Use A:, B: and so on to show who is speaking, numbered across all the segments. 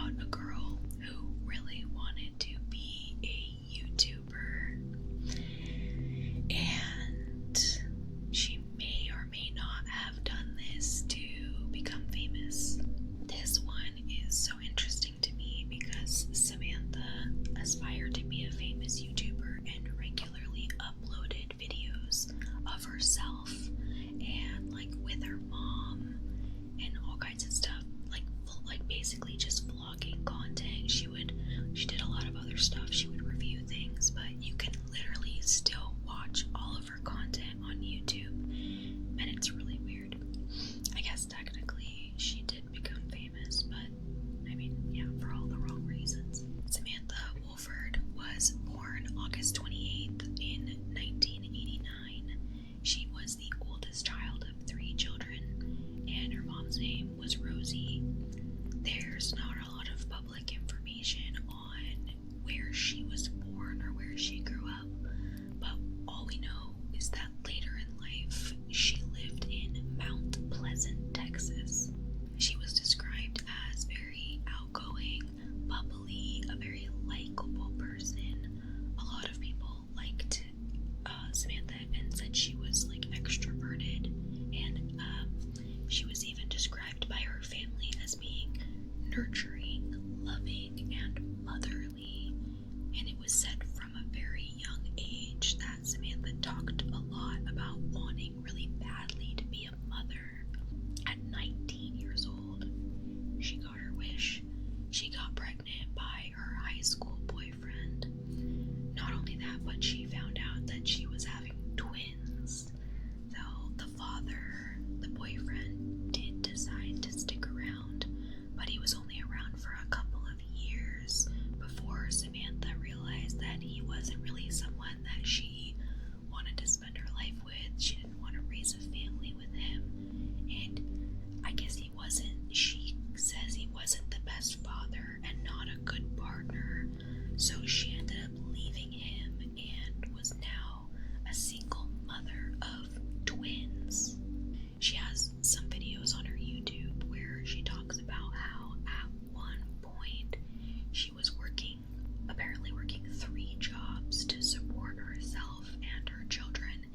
A: about a girl who really wanted to be a YouTuber, and she may or may not have done this to become famous. This one is so interesting to me because Samantha aspired to be a famous YouTuber and regularly uploaded videos of herself and with her mom and all kinds of stuff, like basically just vlogging content. She did a lot of other stuff. She would review things, but you can literally still watch all of her content on YouTube, and it's really weird. I guess technically she did become famous, but I mean, yeah, for all the wrong reasons. Samantha Wohlford was born August 28th in 1989. She was the oldest child of 3 children, and her mom's name was Rosie. There's not a lot of public information on where she was born or where she grew up, but all we know is that later in life she lived in Mount Pleasant, Texas. She was described as very outgoing, bubbly, a very likable person. A lot of people liked Samantha and said she was extroverted, and she was even described by her family as being nurturing, loving, and motherly. And it was said from a very young age that Samantha talked a lot about wanting really badly to be a mother. At 19 years old, she got her wish. She got pregnant by her high school boyfriend. Not only that, but she found out that she was having twins. So the father, the boyfriend, did decide to stick around, but he was only around for a couple of years before Samantha realized that he wasn't really someone that she wanted to spend her life with. She didn't want to raise a family with him, and I guess she says he wasn't the best father and not a good partner, so she ended up leaving him and was now a single mother of twins. She has some videos on her YouTube where she talks about how at one point she was apparently working 3 jobs to support herself and her children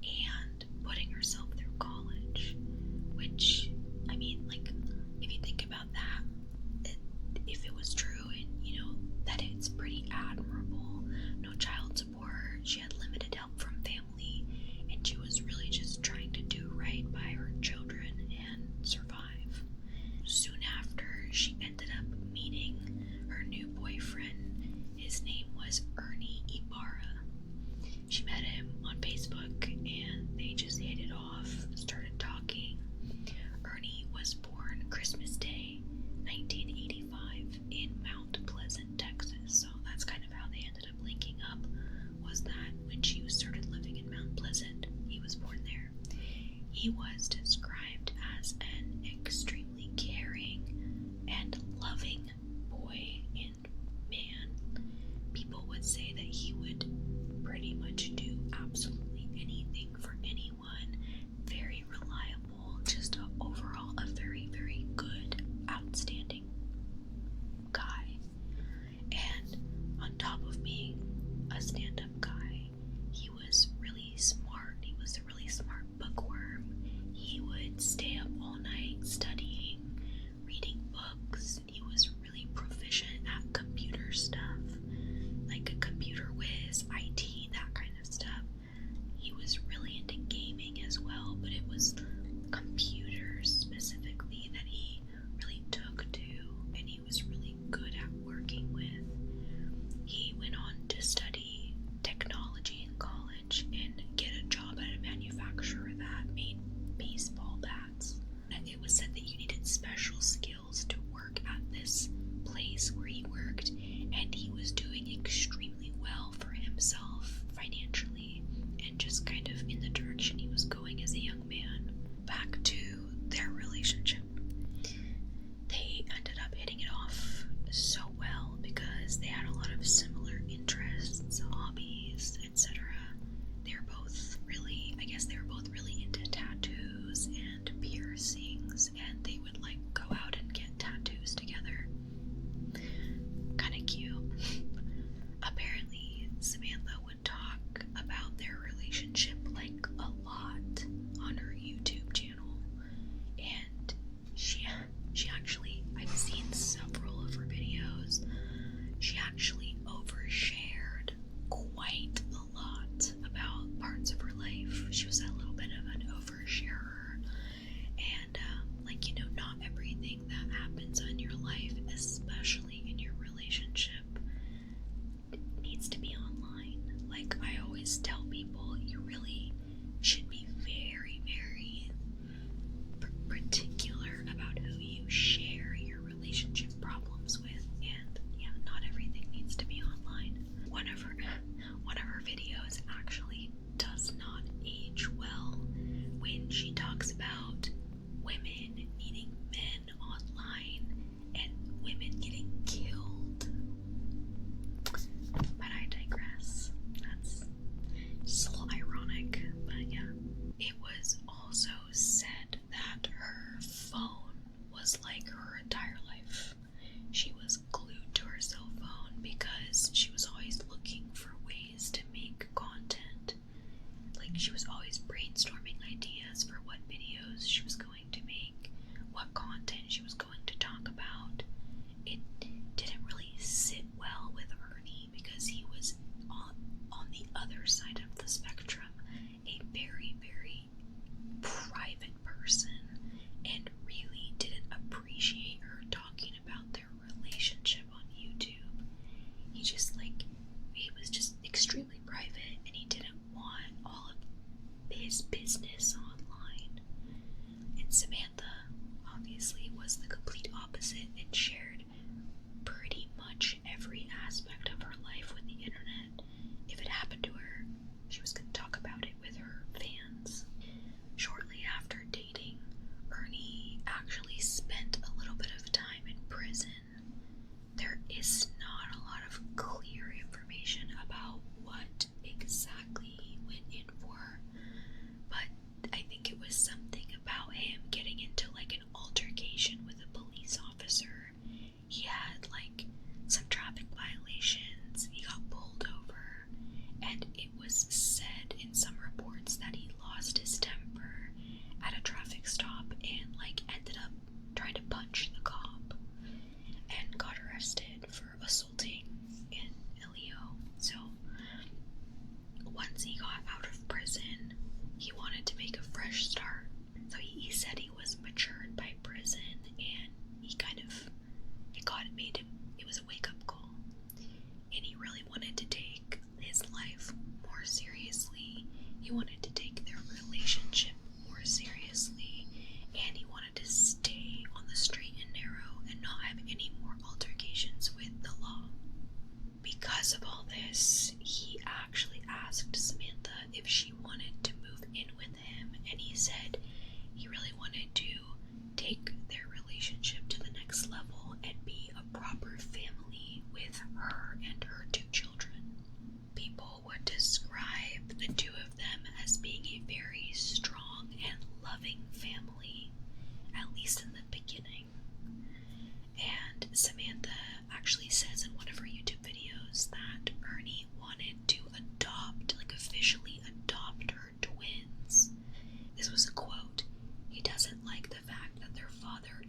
A: and putting herself through college, which, I mean, if you think about that, if it was true, and that it's pretty admirable. No child support, she had limited help from family, and she was really just trying to do right by her children and survive. Soon after, she ended up meeting her new boyfriend. His name was Eyevoree. She met him on Facebook and they just hit it off, started talking. Ernie was born Christmas Day, 1985, in Mount Pleasant, Texas. So that's kind of how they ended up linking up, was that when she started living in Mount Pleasant, he was born there. He was described as an extremely caring and loving boy and man. People would say that he would pretty much do absolutely anything for anyone. Very reliable, just overall a very, very good, outstanding guy. And on top of being a stand-up guy, he was really smart. He was a really smart bookworm. He would stay up all night studying, reading books. He was really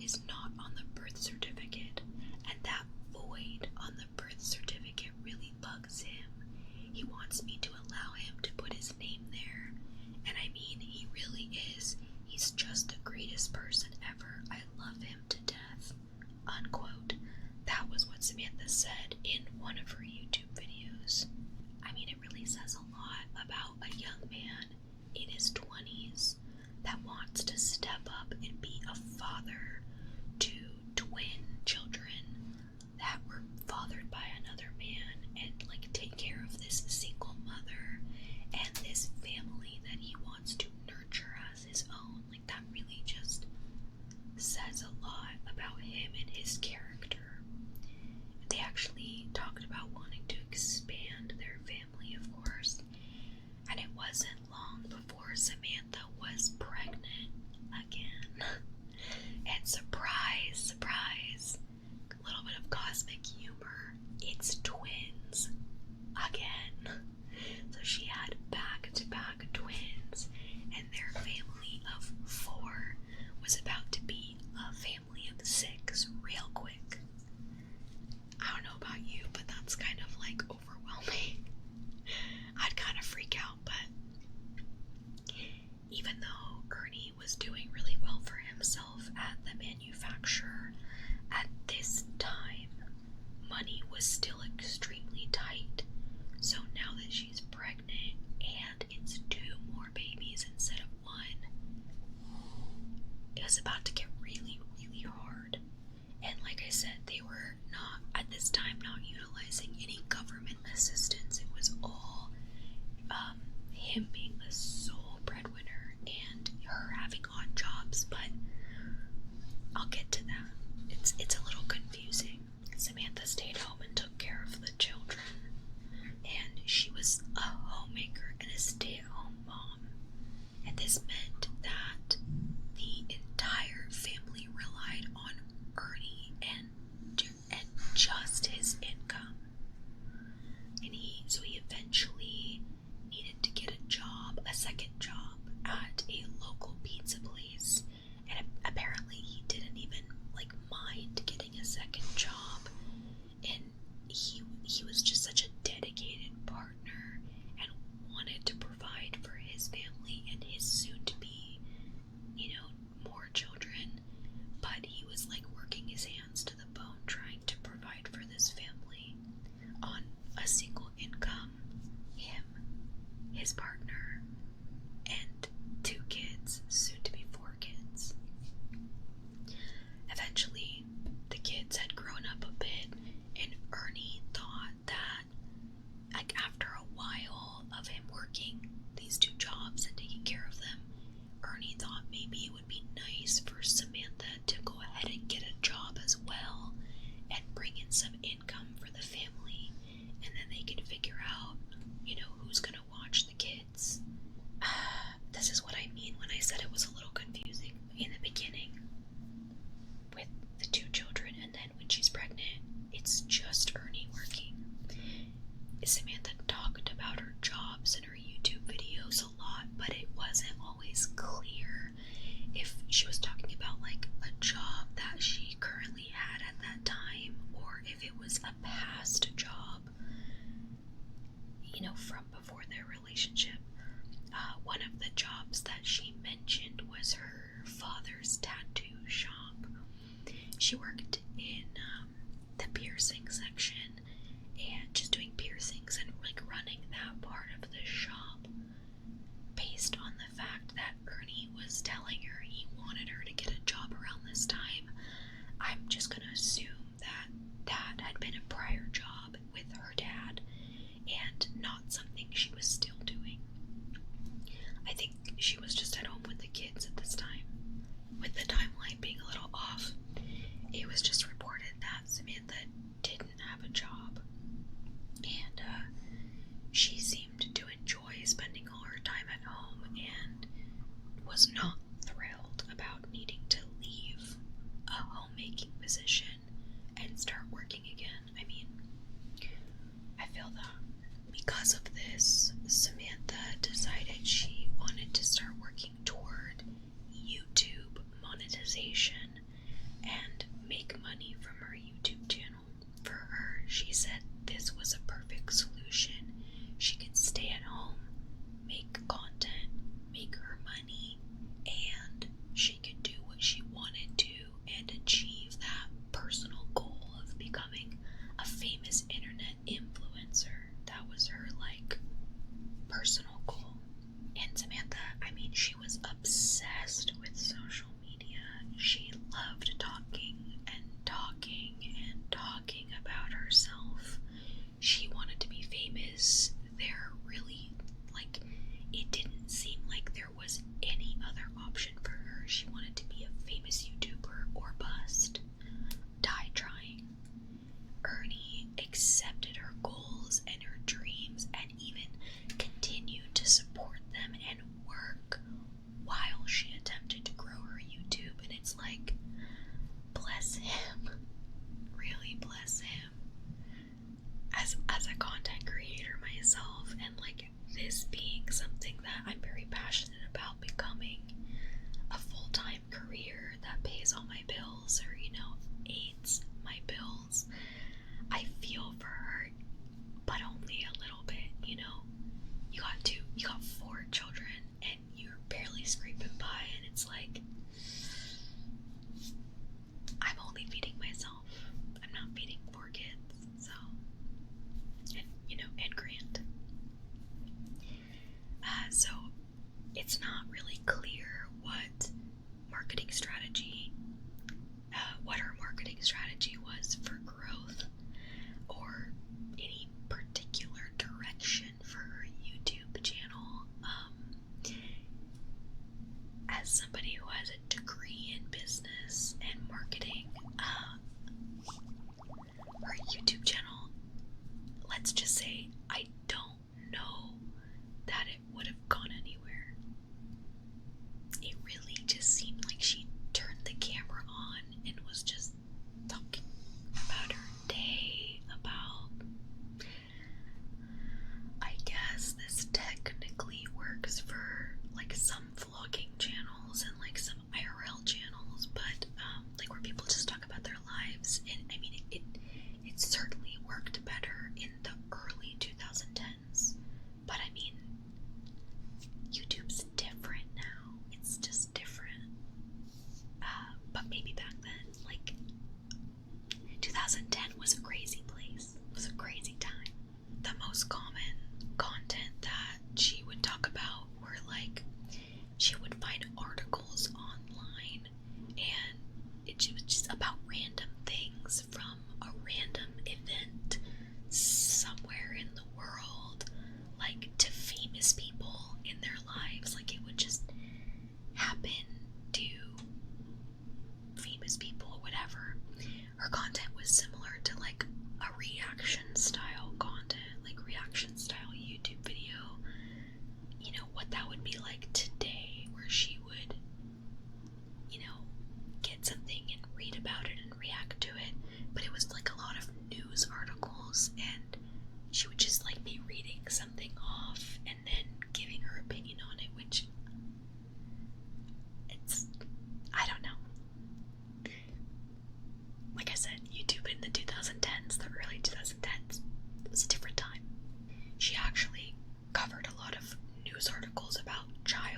A: is not on the birth certificate, and that void on the birth certificate really bugs him. He wants me to allow him to put his name there, and I mean, he really is. He's just the greatest person ever. I love him to death. Unquote. That was what Samantha said in one of her YouTube videos. I mean, it really says a lot about a young man in his 20s that wants to step up and be a father to twin children that were fathered by another man, and like take care of this single mother and this family that he wants to nurture as his own. Like, that really just says a lot about him and his character. They actually talked about wanting to expand their family, of course, and it wasn't long before Samantha was pregnant again. And surprise, surprise, a little bit of cosmic humor, it's twins again. So she had back-to-back twins, and their family of 4 was about to be a family of 6 real quick. I don't know about you, but that's kind of like overwhelming. I'd kind of freak out, but even though Ernie was doing really well for himself at the manufacturer, at this time, money was still extremely tight. So now that she's pregnant and it's 2 more babies instead of 1, it was about to get really, really hard. And like I said, they were not, at this time, not utilizing any government assistance. It was all him being the sole breadwinner and her having odd jobs, but I'll get to that. It's a little confusing. Samantha stayed home and took care of the children, and she was a homemaker and a stay-at-home mom, and this meant that the entire family relied on Ernie and just his income. And so he eventually needed to get a job, a second job, at a local pizza place, and apparently he didn't even mind getting a second job, and he was just such a dedicated partner and wanted to provide for his family and his soon-to-be, more children, but he was working his hands to the bone trying to provide for this family on a single income. Him, his partner, and 2 kids, soon to be 4 kids. Eventually, the kids had grown up a bit, and Ernie thought that, after a while of him working these 2 jobs and taking care of them, Ernie thought maybe it would be nice for Samantha to go ahead and get a job as well and bring in some income for the family, and then they could figure out, who's gonna watch the kids. This is what I mean when I said it was a little confusing in the beginning with the 2 children, and then when she's pregnant, it's just Ernie working. Samantha talked about her jobs in her YouTube videos a lot, but it wasn't always clear if she was talking about a job that she currently had at that time, or if it was a past job, from before their relationship. One of the jobs that she mentioned was her father's tattoo shop. She worked in the piercing section and just doing piercings and running that part of the shop, based on the fact that Ernie was telling her he wanted her to get a job around this time. I'm just gonna assume that that had been a prior job with her dad and not something she was still doing. I think she was just at home with the kids at this time. With the timeline being a little off, it was just reported that Samantha didn't have a job, and she seemed to enjoy spending all her time at home and was not thrilled about needing to leave a homemaking position and start working again. I mean, I feel that because of this, Samantha decided she wanted to start working toward YouTube monetization, and make money from her YouTube channel. For her, she said this was a perfect solution. She could stay at home, make content, make her money, and she could do what she wanted to and achieve that personal goal of becoming a famous internet influencer. That was her, like, personal goal. And Samantha, I mean, she was obsessed with social media. She loved talking and talking and talking about herself. She wanted to be famous. There really, like, it didn't seem like there was any other option for her. She wanted to be a famous YouTuber or bust. Die trying. Ernie accepted her goals and her dreams and even continued to support them and work while she attempted to grow her YouTube. And it's like, bless him. Really bless him. As a content creator myself, and like this being something that I'm very passionate about becoming a full-time career that pays all my bills, or, you know, aids my bills, I feel for her, but only a little bit. You know, you got 4 children and you're barely scraping by, and it's like, I'm only feeding myself. I'm not feeding 4 kids, so, and, you know, and Grant. So it's not really clear what her marketing strategy was for growth, or any particular direction for her YouTube channel. As somebody who has a degree in business and marketing, her YouTube channel, let's just say, I don't know that it would have gone anywhere. It really just seemed like she turned the camera on and was just talking about her day, about, I guess this technically works for like some vlogging channels and like some IRL channels, but like where people just talk about their lives. And I mean, it certainly worked better in the early 2010s, but I mean, YouTube's different now. It's just different. But maybe back then, like, 2010 was a crazy place. It was a crazy time. The most common content that she would talk about were like, she would find articles online, and it was just about random things from a random event somewhere in the world, like to famous people in their lives. Like, it would just happen to famous people, whatever. Her content was similar to like a reaction style content, like reaction style YouTube video. You know, what that would be like today, where she would, you know, get something and read about it and react to it. But it was like a lot of news articles, and she would just like be reading something off and then giving her opinion on it, which, it's, I don't know. Like I said, YouTube in the 2010s, the early 2010s, it was a different time. She actually covered a lot of news articles about child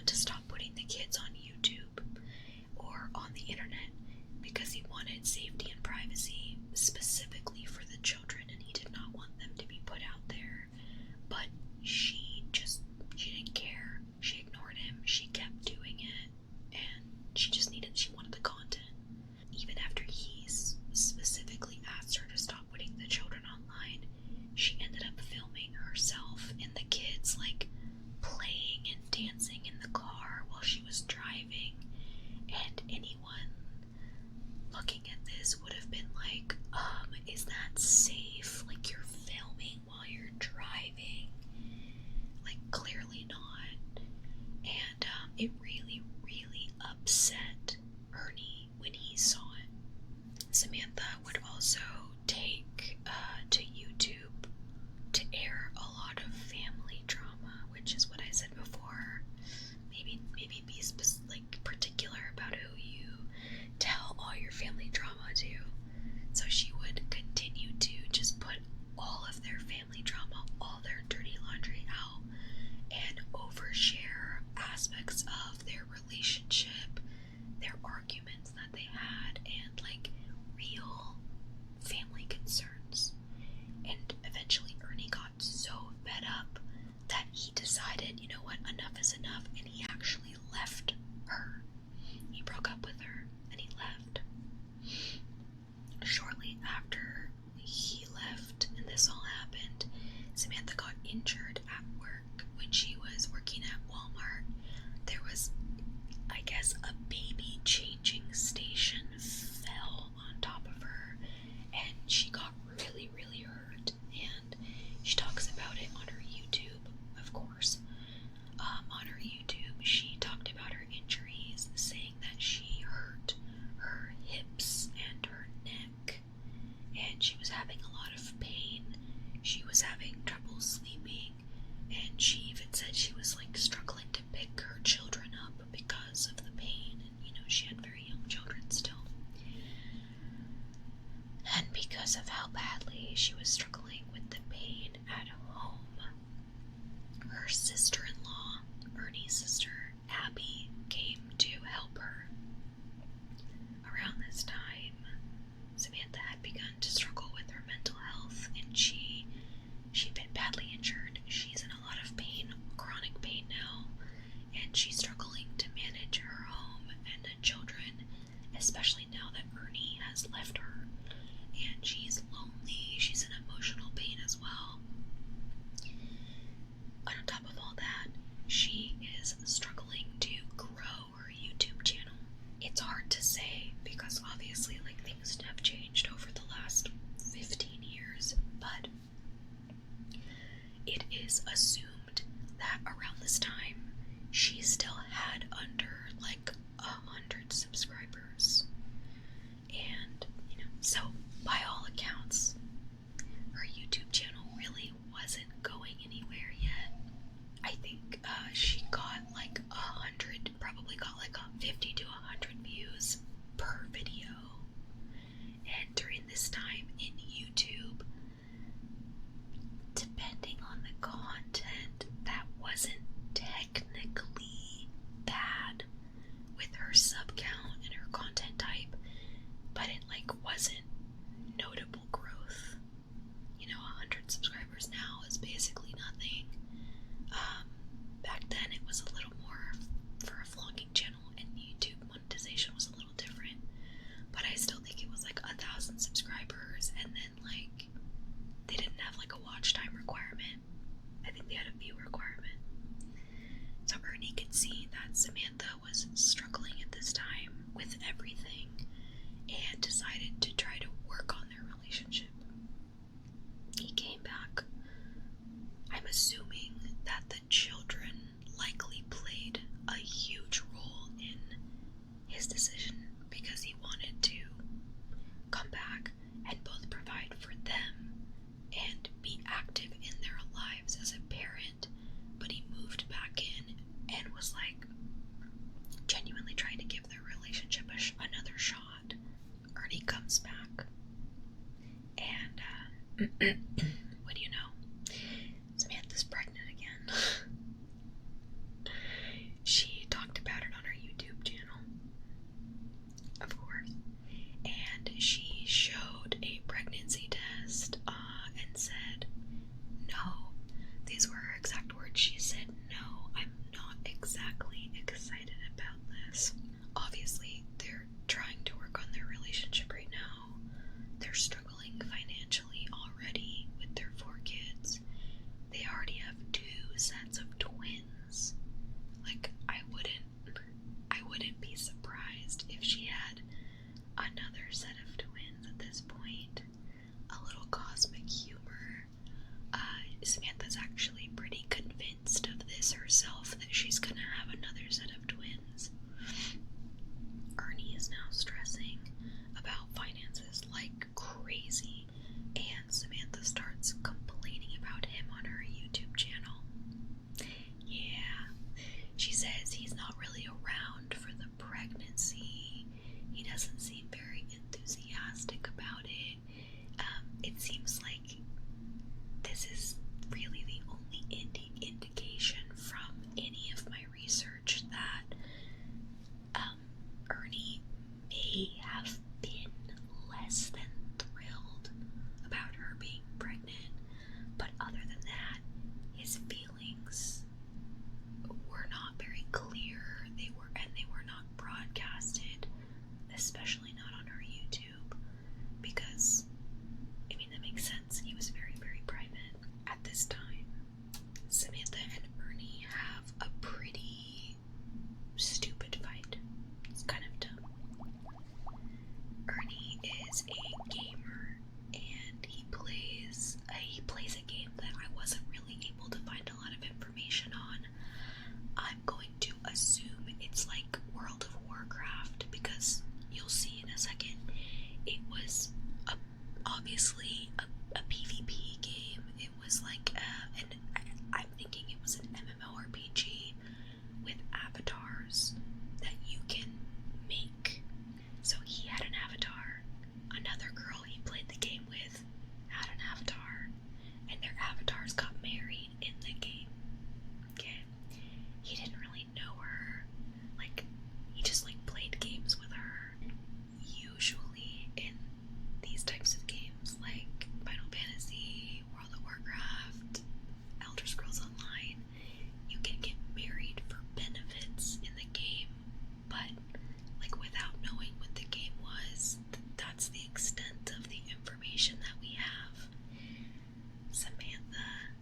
A: to stop putting the kids on YouTube or on the internet because he wanted safety and privacy specifically for the children, and he did not want them to be put out there. But she didn't care. She ignored him. She kept doing it, and she wanted the content. Even after he specifically asked her to stop putting the children online, she ended up filming herself and the kids like playing and dancing in the car while she was driving. And anyone looking at this would have been like, is that safe? Like, you're filming while you're driving? Like, clearly not. And it really, really upset Ernie when he saw it. Samantha would also take to YouTube to air a lot of family drama, which is what I said before. Maybe be particular about who you tell all your family drama to. So she would continue to just put all of their family drama, all their dirty laundry out, and overshare aspects of their relationship, their arguments that they had, and like real family concerns. And eventually Ernie got so fed up that he decided, you know what, enough is enough, and he actually left her. He broke up with her and he left. Shortly after he left and this all happened, Samantha got injured at work when she was working at Walmart. There was, I guess, a baby changing station fell on top of her, and she got really, really hurt. And she talks about it on her YouTube, of course. On her YouTube, she talked about her injuries, saying that she hurt her hips and her neck, and she was having a lot of pain. She was having trouble sleeping, and she even said she was like struggling to pick her children up because of the pain. And she had very young children still. And because of how badly she was struggling with the pain at home, her sister-in-law, Ernie's sister, Abby, came to help her. Around this time, Samantha had begun to struggle with her mental health, and she'd been badly injured. She's in a lot of pain, chronic pain now, and she's struggling to manage her home and the children, especially now that Ernie has left her. And she's lonely, she's in emotional pain as well. On top of all that, she is struggling to grow her YouTube channel. It's hard to say because obviously things have changed over the last 15 years, but it is assumed that around this time she still had under 100 subscribers. And so by all accounts, her YouTube channel really wasn't going anywhere yet. I think she got 100, probably got 50 to 100 views per video. And during this time in YouTube, depending on the content, that wasn't technically bad with her sub count and her content type, but it wasn't notable growth. 100 subscribers now is basically nothing. Back then it was a little more for a vlogging channel, and YouTube monetization was a little different, but I still think it was 1,000 subscribers, and then they didn't have a watch time requirement. I think they had a view requirement. So Ernie could see that Samantha was struggling at this time with everything, and decided to try to work on their relationship. He came back. I'm assuming that the children likely played a huge role in his decision, because he wanted to come back and both provide for them and be active in their lives as a parent. But he moved back in and was genuinely trying to give their relationship another shot. Ernie comes back, and what do you know? Samantha's pregnant again. doesn't seem very enthusiastic about it. It seems like this is really the only indication from any of my research that Ernie may have been less than thrilled about her being pregnant, but other than that, his feelings were not very clear. They were not broadcasted, especially not on her YouTube, because I mean that makes sense. He was very, very private at this time. Samantha and Ernie have a pretty stupid fight. It's kind of dumb. Ernie is a gamer, and he plays a game that I wasn't really able to find a lot of information on. I'm going to assume it's like World of Warcraft, because you'll see in a second it was obviously a PvP game. It was like I'm thinking it was an MMORPG with avatars that you can make. So he had an avatar. Another girl he played the game with had an avatar, and their avatars got married in the game. Okay, he didn't really know her. Like, he just like played games with her. Usually in these types of games, like Final Fantasy, World of Warcraft, Elder Scrolls Online, you can get married for benefits in the game, but like without knowing what the game was, that's the extent of the information that we have. Samantha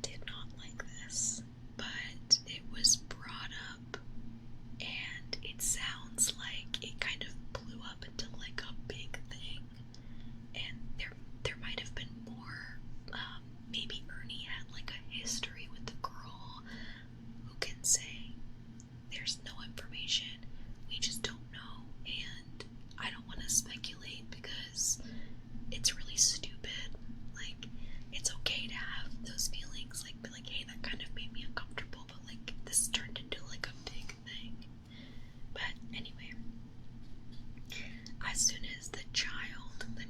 A: did not like this, but it was brought up, and it sounds like it kind of blew up into like a big thing, and there might have been more. Maybe Ernie had like a history with the girl. Who can say? There's no information. We just don't know, and I don't want to speculate because it's really stupid. Like, it's okay to have those feelings, like, be like, hey, that kind of made me uncomfortable, but like, this turned into like a big thing. But anyway, as soon as the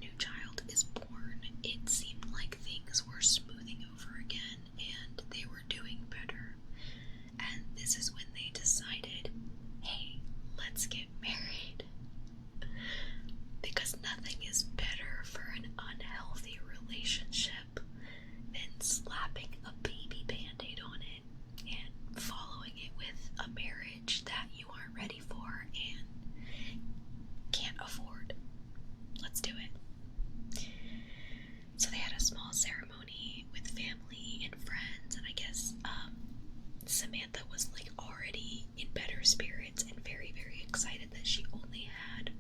A: new child is born, it seemed like things were smoothing over again, and they were doing better. And this is when they decided, hey, let's get married. Because nothing is better for an unhealthy relationship than slapping a baby band-aid on it and following it with a marriage that you aren't ready for and can't afford. Let's do it. So they had a small ceremony with family and friends, and I guess Samantha was like already in better spirits and very, very excited that she only had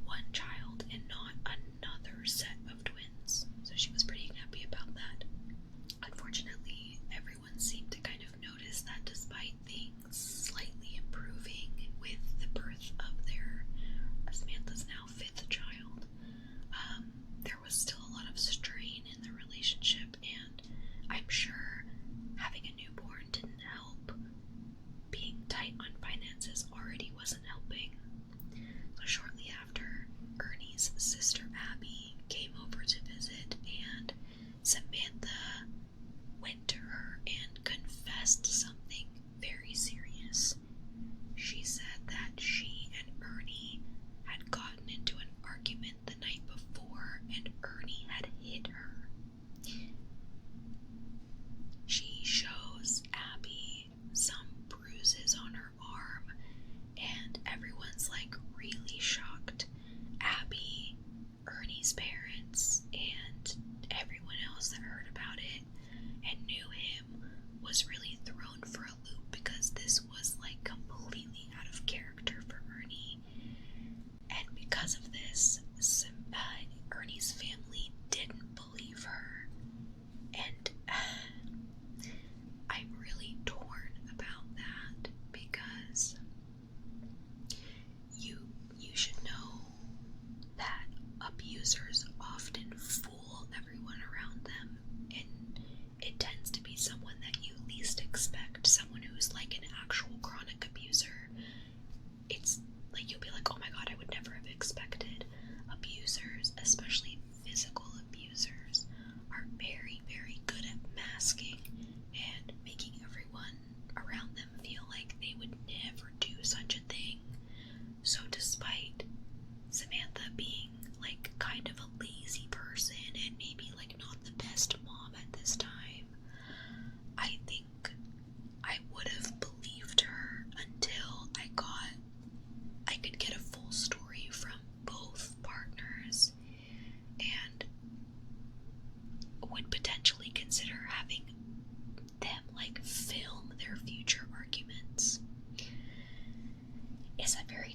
A: one child and not another set of twins. So she was pretty happy about that. Unfortunately, everyone seemed to kind of notice that despite things slightly improving with the birth of their Samantha's now 5th child, there was still a lot of strain in the relationship, and I'm sure having a newborn didn't help. Being tight on finances already wasn't helping.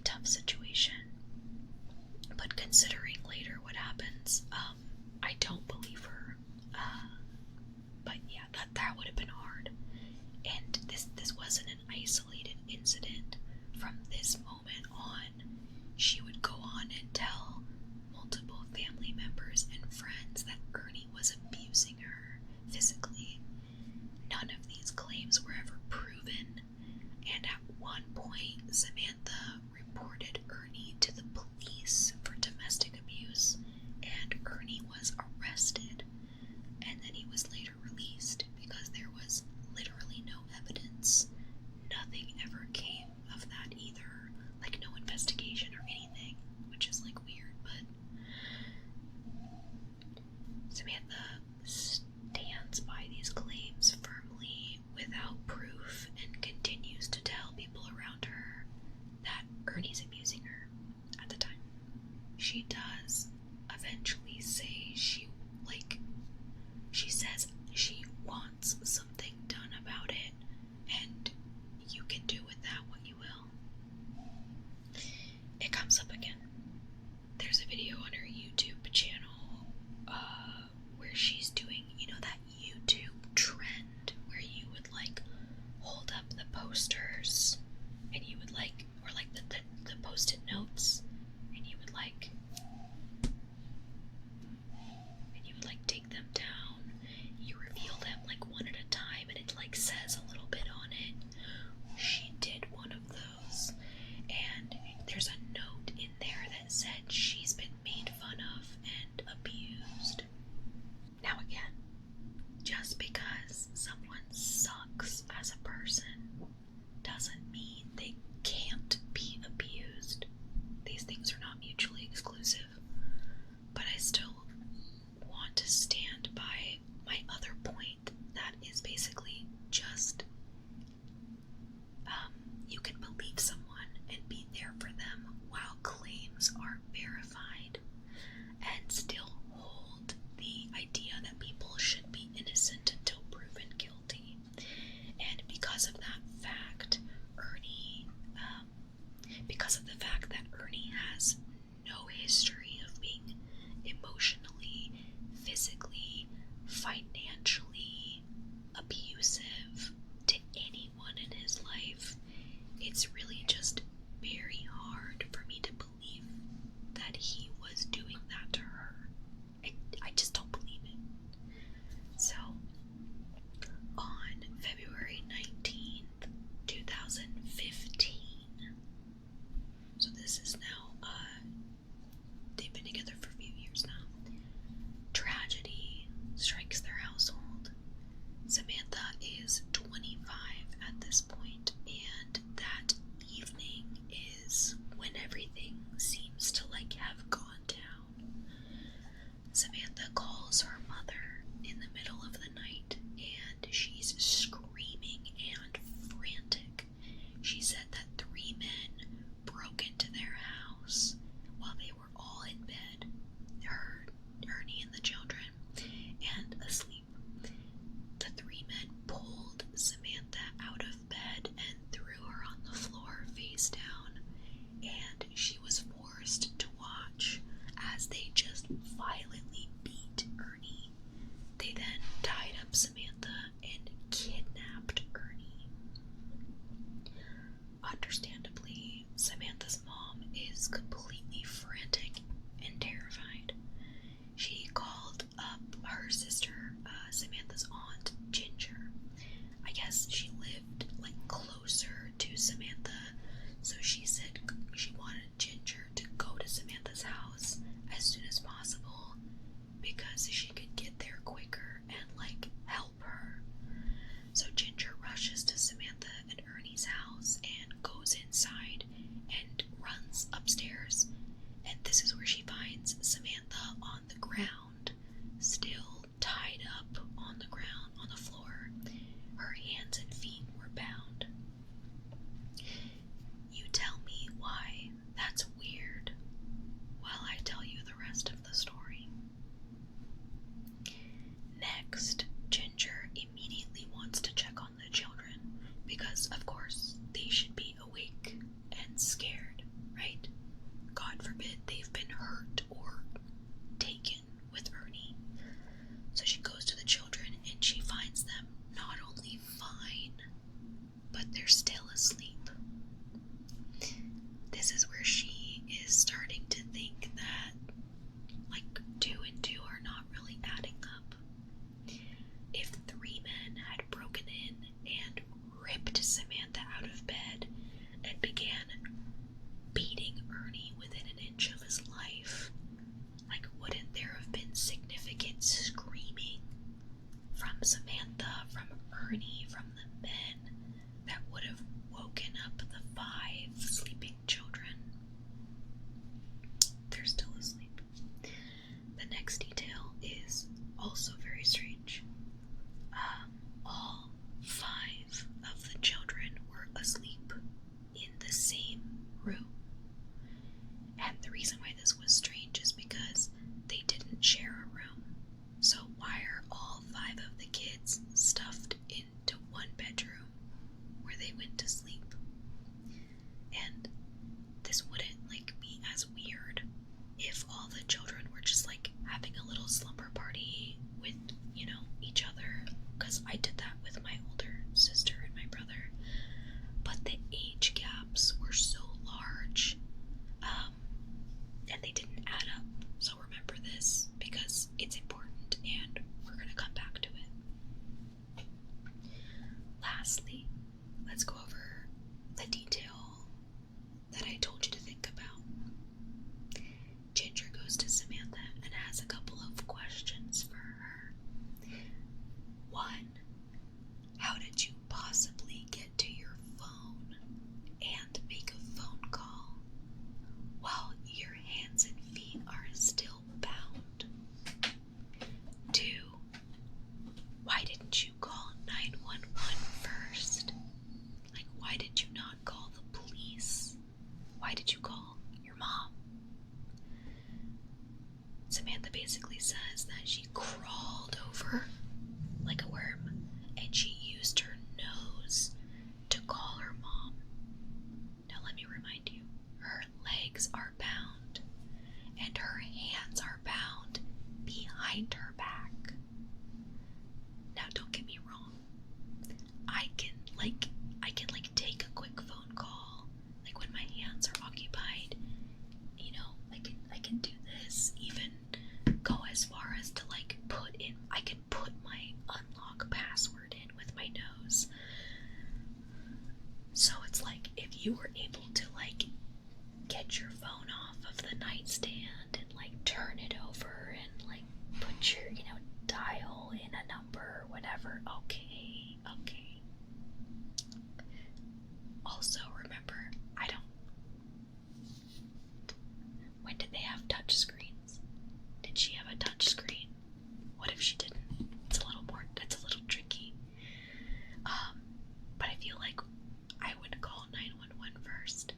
A: tough situation. But considering later what happens, I don't believe her. But yeah, that would have been hard. And this wasn't an isolated incident. From this moment on, she would go on and tell multiple family members and friends that Ernie was abusing her physically. None of these claims were ever proven, and at one point, Samantha reported Ernie to the police for domestic abuse, and Ernie was arrested, and then he was later released because there was literally no evidence. Nothing ever came of that either, like no investigation or anything, which is like weird, but Samantha stands by these claims firmly without proof and continues to tell people around her that Ernie's abusing her at the time. She does eventually say she says she wants something done about it, and you can do with that what you will. It comes up again. There's a video on her YouTube channel where she's doing, that YouTube trend where you would hold up the posters and you would or the post-it notes, and you would take them down. You reveal them one at a time, and it says a little bit on it. She did one of those, and there's a note in there that said she's been made fun of and abused. Now again, just because someone sucks as a person doesn't mean they can't be abused. These things are not mutually exclusive. But I still want to stand by my other point that is basically just you can believe someone and be there for them while claims are verified, and still hold the idea that people should be innocent until proven guilty. And because of that fact, Ernie has no history of being emotionally, physically, financially abusive to anyone in his life, it's really just very hard for me to believe that he was doing that to her. I just don't believe it. So, on February 19th, 2015, so this is now, they've been together for a few years now, tragedy strikes their household. Samantha is 25 at this point, and that evening is when everything seems to have gone down. Samantha calls her mother in the middle of the night, and she's screaming and frantic. She said that 3 men broke into their house while they were all in bed, Ernie and the children, and asleep. The 3 men pulled Samantha out of bed and threw her on the floor face down, and she was forced to watch as they just violently beat Ernie. They then tied up Samantha and kidnapped Ernie. Understandably, Samantha's mom is completely frantic and terrified. She called up her sister, Samantha's aunt, Ginger. I guess she lived closer to Samantha, so she said she wanted Ginger to go to Samantha's house as soon as possible because she could get there quicker and help her. So Ginger rushes to Samantha and Ernie's house and goes inside and runs upstairs, and this is where she finds Samantha on the ground, still tied up on the ground on the floor. Her hands and feet were bound. You tell me why that's weird while I tell you the rest of the story. Next, Ginger immediately wants to check on the children because, of course, they should you were able to like get your phone off of the nightstand and like turn it over and like put your, dial in a number or whatever, okay. Also, remember, when did they have touch screens? Did she have a touch screen? What if she didn't? That's a little tricky. But I feel like I would call 911 first,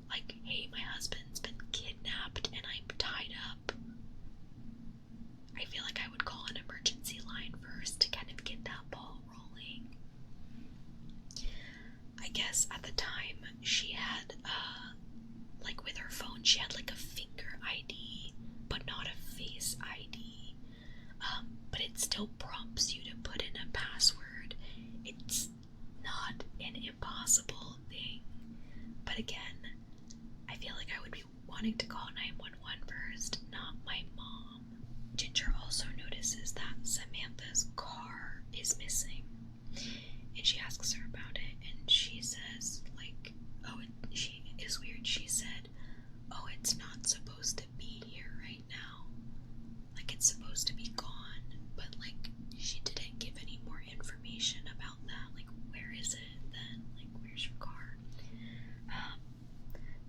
A: like, hey, my husband's been kidnapped and I'm tied up. I feel like I would call an emergency line first to kind of get that ball rolling. I guess at the time she had, like with her phone, she had like a finger ID, but not a face ID. But it still prompts you to put in a password. It's not an impossible thing. But again, I feel like I would be wanting to call 911 first, not my mom. Ginger also notices that Samantha's car is missing, and she asks her about it, and she says, like, she is weird. She said, oh, it's not supposed to be here right now. Like, it's supposed to be gone, but, like, she didn't give any more information about that. Like, where is it then? Like, where's your car?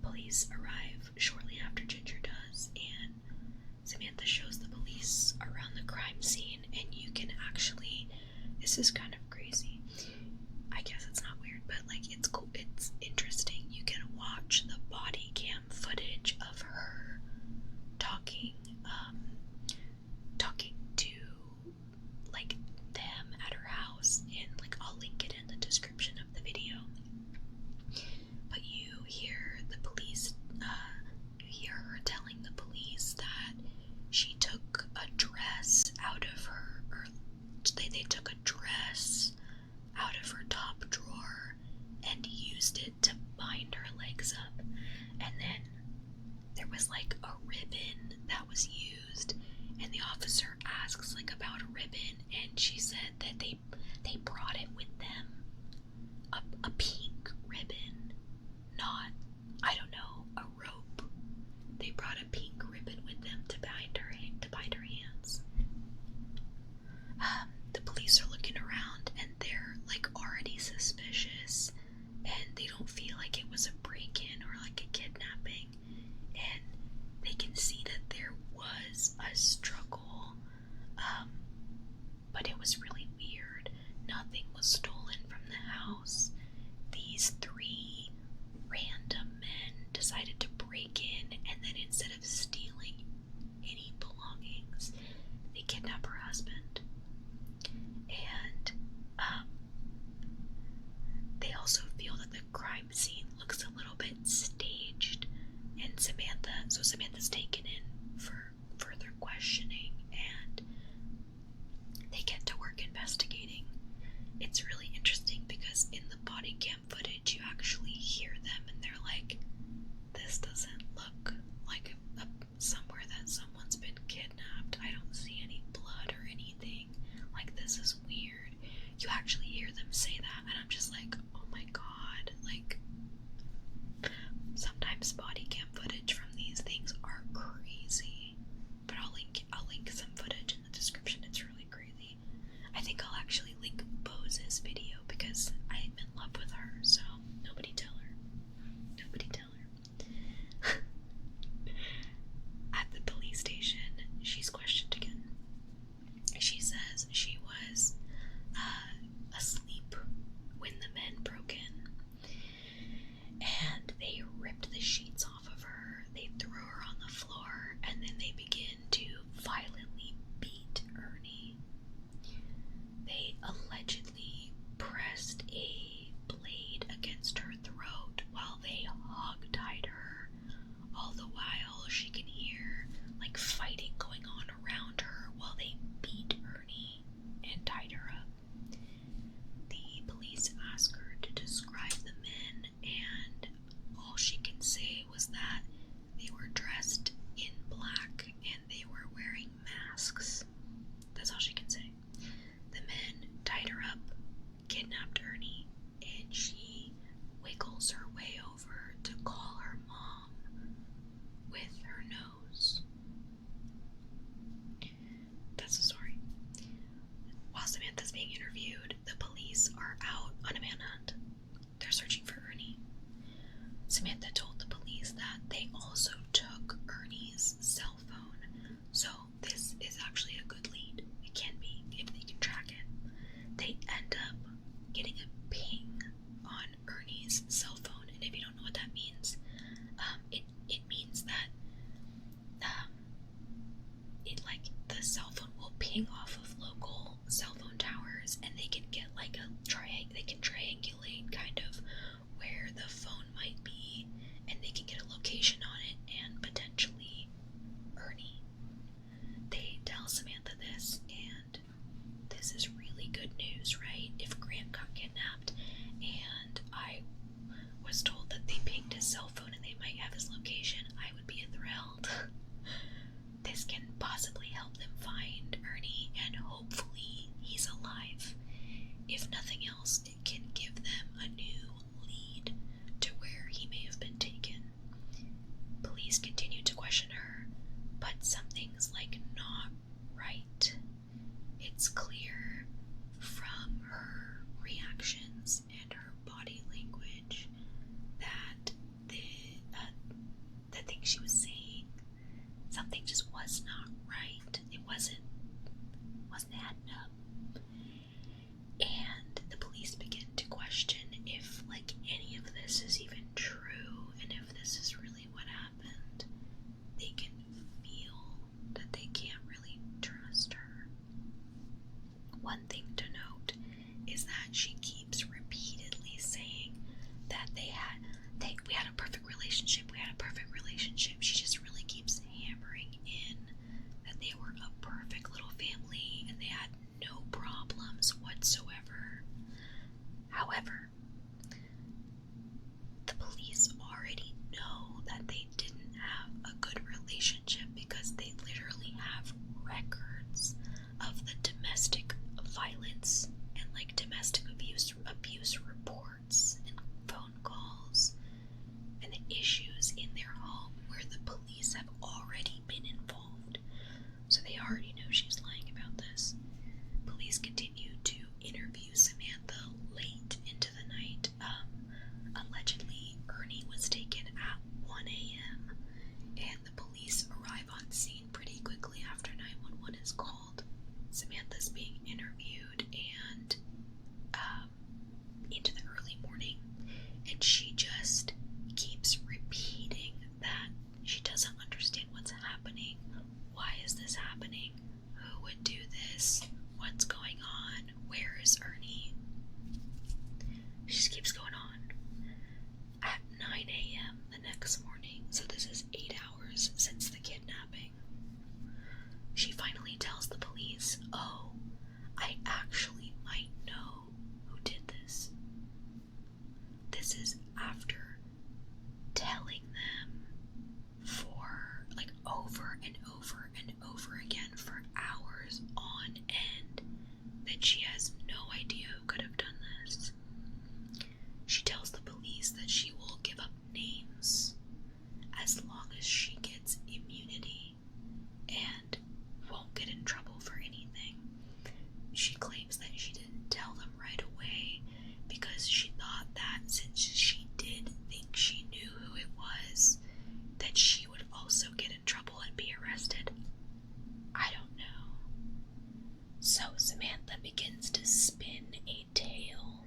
A: Police arrive shortly after Ginger does, and Samantha shows the police around the crime scene, and you can actually, this is kind of crazy. I guess it's not weird, but like it's cool, it's interesting. You can watch the body cam footage of her talking to like them at her house, and like I'll link it in the description of the video. But you hear the police, you hear her telling the police that she took a dress out of her, or they took a dress out of her top drawer and used it to bind her legs up. And then there was like a ribbon that was used, and the officer asks like about a ribbon, and she said that they brought it with them. A pink ribbon, not, I don't know, a rope. They brought a pink ribbon with them to bind her hands. The police are looking around, and they're like already suspicious, and they don't feel like it was a break-in or like a kidnapping, and they can see that there was a struggle, but it was really weird. Nothing was stolen from the house. These three random men decided to break in, and then instead of stealing any belongings, they kidnap her husband. And they also feel that the crime scene looks a little bit staged, and Samantha's taken in for further questioning, and they get to work investigating. It's really interesting because in the body cam footage you actually hear them, and they're like, this doesn't look like somewhere that someone's been kidnapped. I don't see any blood or anything. Like, this is weird. You actually hear them say that, and I'm just like, oh my god. Like, sometimes body cam footage from these things are crazy. But I'll link some footage in the description. It's really crazy. I think I'll actually link Bose's video because I'm in love with her, so she was saying. Something just was not right. It wasn't adding up. And the police begin to question if, like, any of this is even true and if this is really what happened. They can feel that they can't really trust her. One thing to note is that she keeps repeatedly saying that we had a perfect relationship. She just really keeps hammering in that they were a perfect little family and they had no problems whatsoever. However, the police already know that they didn't have a good relationship because they literally have records of the domestic violence and like domestic abuse reports and phone calls and the issues in their home where the police have already been involved. So they already know she's lying about this. Police continue to interview Samantha late into the night. Allegedly, Ernie was taken at 1 a.m. and the police arrive on scene pretty quickly after 911 is called. Samantha's being interviewed and into the early morning, and she just keeps repeating that she doesn't understand what's happening. Why is this happening? Who would do this? What's going on? Where is Ernie? She just keeps going on. At 9 a.m. the next morning, so this is 8 hours since the kidnapping, she finally tells the police, "Oh, I actually might know who did this." This is after telling them for like over and over and over again for hours on end that she has no idea who could have done this. She tells the police that she will give up names as long as she gets immunity and won't get in trouble for anything. She claims that she didn't tell them right away because she thought that since she did think she knew who it was, that she would also get in trouble and be arrested. I don't know. So Samantha begins to spin a tale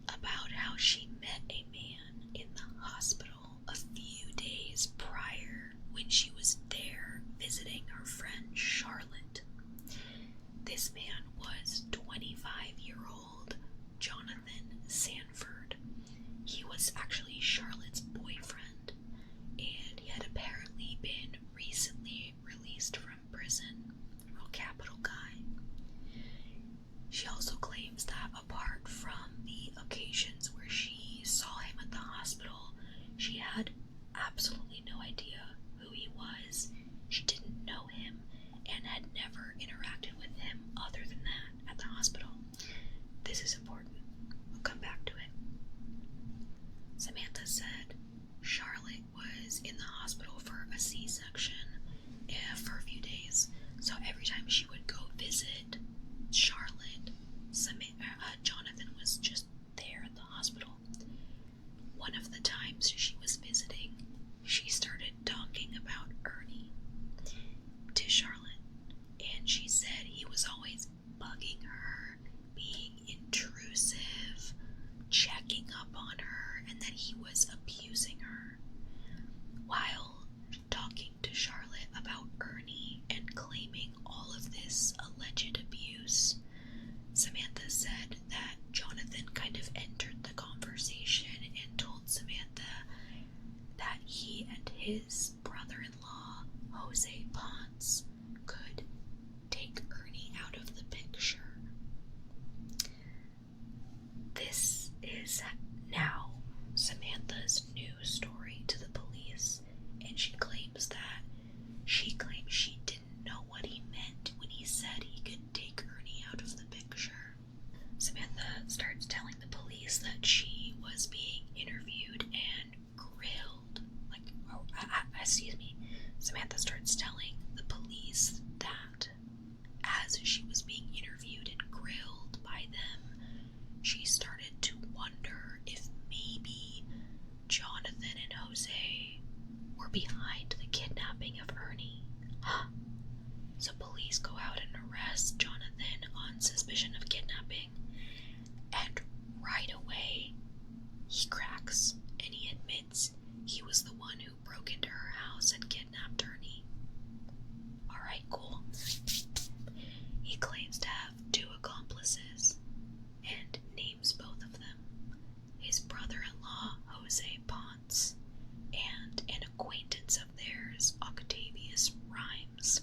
A: about how she met a man in the hospital a few days prior when she was there visiting her friend Charlotte. This man was 25-year-old Jonathan Sanford. He was actually Charlotte's boyfriend, and he had apparently been recently released from prison. Real capital guy. She also claims that apart from the occasions where she saw him at the hospital, she had absolutely no idea who he was. She didn't know him and had never interacted with him other than that at the hospital. This is important. We'll come back to it. Samantha said Charlotte was in the hospital for a C-section for a few days. So every time she would go visit Charlotte, Jonathan was just there at the hospital. One of the times she was visiting, she started talking about Ernie to Charlotte, and she said he was always bugging her, being intrusive, checking up on her, and that he was abusing her. While talking to Charlotte about Ernie and claiming all of this alleged abuse, Samantha said that Jonathan kind of entered the conversation and told Samantha that he and his brother-in-law, Jose Ponce, could take Ernie out of the picture. This is now Samantha's new story to the police, and she claims she didn't know what he meant when he said he could take Ernie out of the picture. Samantha starts telling the police that she was being interviewed and grilled. Like, talks, and he admits he was the one who broke into her house and kidnapped Ernie. Alright, cool. He claims to have 2 accomplices and names both of them: his brother-in-law, Jose Ponce, and an acquaintance of theirs, Octavius Rhymes.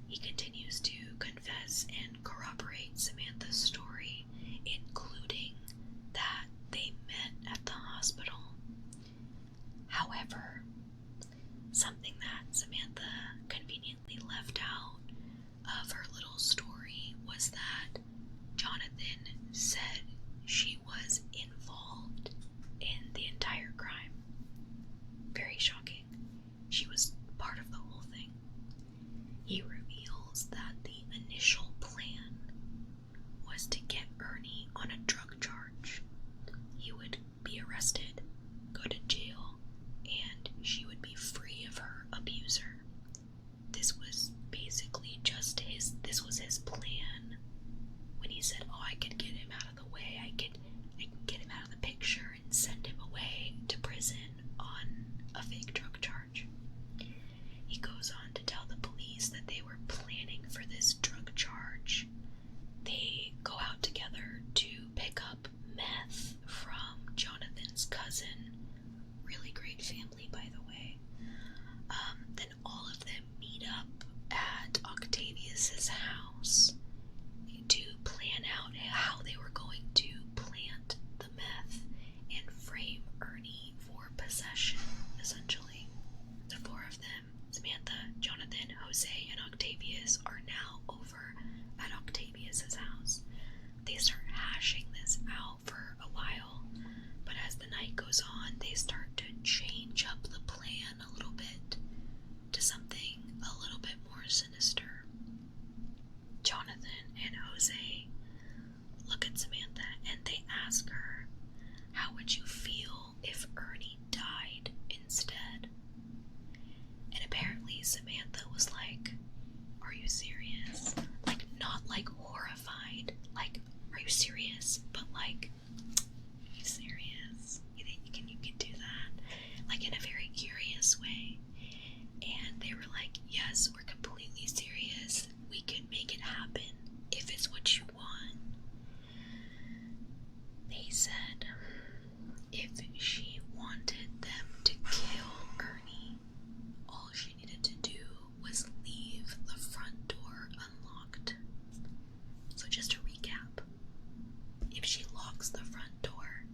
A: He continues to confess and corroborate Samantha's story, including that they met at the hospital. However, something that Samantha conveniently left out of her little story was that Jonathan said she was involved in the entire crime. Very shocking. She was part of the whole thing. He reveals that the initial plan was to get Ernie on a drug charge. He would be arrested, go to jail, and she would be free of her abuser. This was basically this was his plan. When he said, oh, I could get him out of the way, I can get him out of the picture and send him away to prison on a fake drug charge. He goes on to tell the police that they were planning for this drug charge. They go out together to pick up meth from Jonathan's cousin. Really great family, by the way. Then all of them meet up at Octavius's house to plan out how they were going to plant the meth and frame Ernie for possession, essentially. The 4 of them, Samantha, Jonathan, Jose, and Octavius, are now over at Octavius's house. They start hashing this out for a while, but as the night goes on, they start to change up the plan a little bit to something a little bit more sinister. Jonathan and Jose look at Samantha and they ask her, how would you feel if Ernie died instead? And apparently Samantha was like, are you serious? Like, not like horrified, like, are you serious? But like, are you serious? You think you can do that? Like, in a very curious way. And they were like, yes, we're completely serious. We can make it happen if it's what you want. They said if she wanted them to kill Ernie, all she needed to do was leave the front door unlocked. So just to recap, if she locks the front door,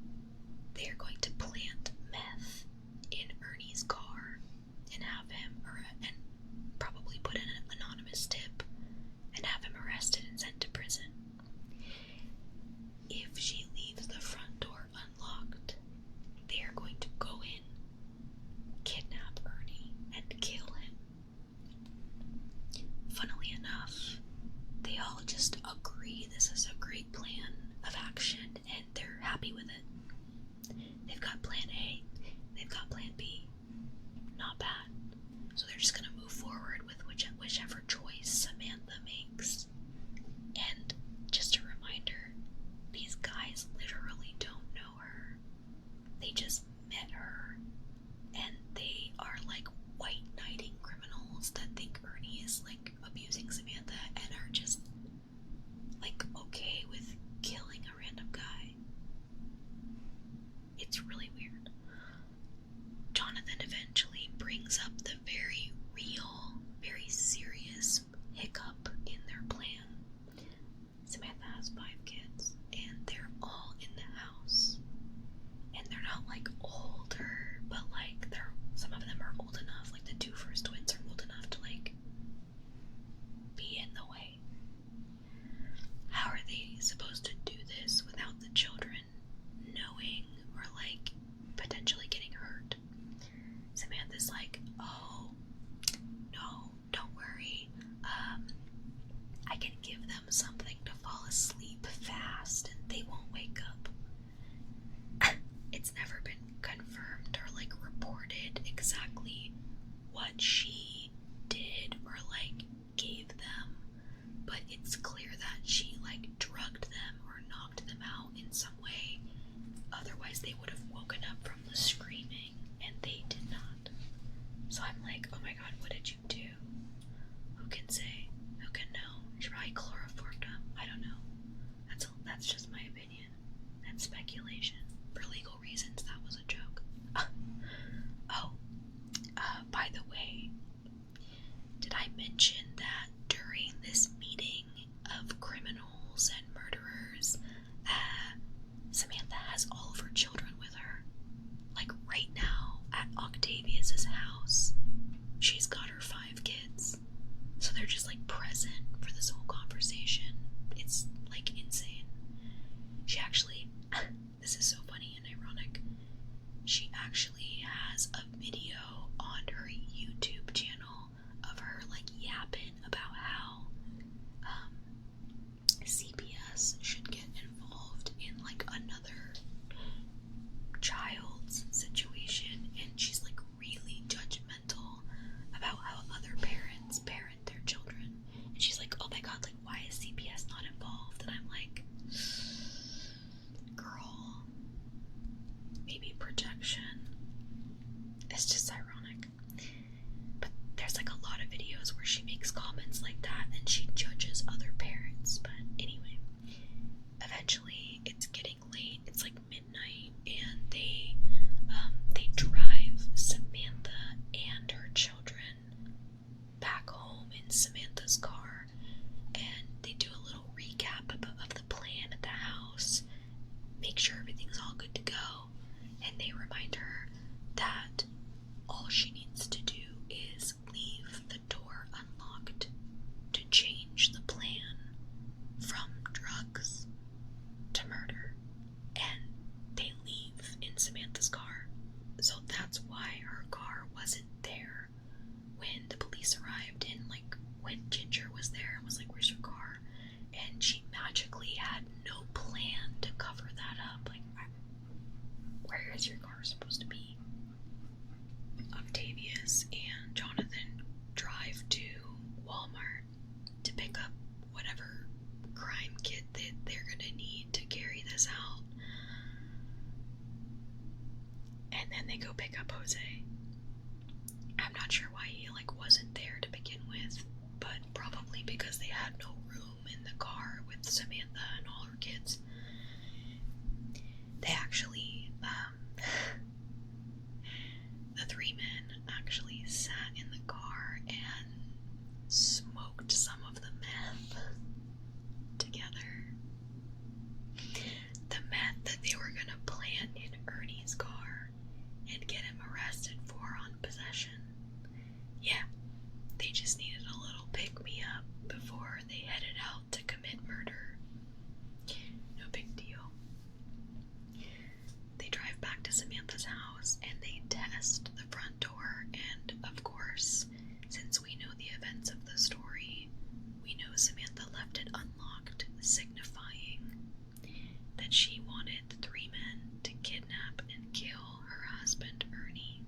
A: they are going to plant meth in Ernie's car and have him, and probably put in an anonymous tip and have him arrested and sent to prison. If she leaves the front door unlocked, they are going to go in, kidnap Ernie, and kill him. Funnily enough, they all just agree this is a great plan of action and they're happy with it. They've got plan A, they've got plan B. Not bad. So they're just gonna move forward with whichever choice Samantha makes. And just a reminder, these guys literally don't know her. They just met her, and they are like white knighting criminals that think Ernie is like abusing Samantha and are just like okay with killing a random guy. It's really weird. Jonathan eventually brings up the very real, very serious hiccup in their plan. Samantha has 5 kids, and they're all in the house. And they're not like screaming, and they did not. So I'm like, oh my god, what did you do? Who can say? Who can know? She probably chloroformed him. I don't know. That's just my opinion. That's speculation. For legal reasons, that was a joke. By the way, did I mention that during this meeting of criminals and murderers, Samantha has all of her children with her? Like right now at Octavius's house, she's got her 5 kids. So they're just like present for this whole conversation. It's like insane. She actually, this is so funny and ironic, she actually has a video on her YouTube channel of her like yapping about how CPS should get involved in like another child's situation, and she's like really judgmental about how other parents parent their children, and she's like, oh my god, like why is CPS not involved? And I'm like, girl, maybe projection. It's just ironic. But there's like a lot of videos where she makes comments like that and she judges other parents. But anyway, eventually it's getting late. It's like midnight, and they drive Samantha and her children back home in Samantha's car, and they do a little recap of the plan at the house, make sure everything's all good to go, and they remind her that all she needs to do is leave the door unlocked to change the plan from drugs to murder. And they leave in Samantha's car. So that's why her car wasn't there when the police arrived, and like when Ginger was there and was like, where's your car? And she magically had no plan to cover that up. Like, where is your car supposed to be? Octavius and Jonathan drive to Walmart to pick up whatever crime kit that they're gonna need to carry this out. And then they go pick up Jose. I'm not sure why he like wasn't there to begin with, but probably because they had no room in the car with Samantha and all her kids. They actually, the 3 men actually sat in the car and smoked some of the meth together. The meth that they were gonna plant in Ernie's car and get him arrested for on possession. Yeah, they just needed a little pick-me-up before they headed out to commit murder. No big deal. They drive back to Samantha's house and they test the front door, and of course, since we know the events of the story, we know Samantha left it unlocked, signifying that she wanted the 3 men to kidnap and kill her husband, Ernie.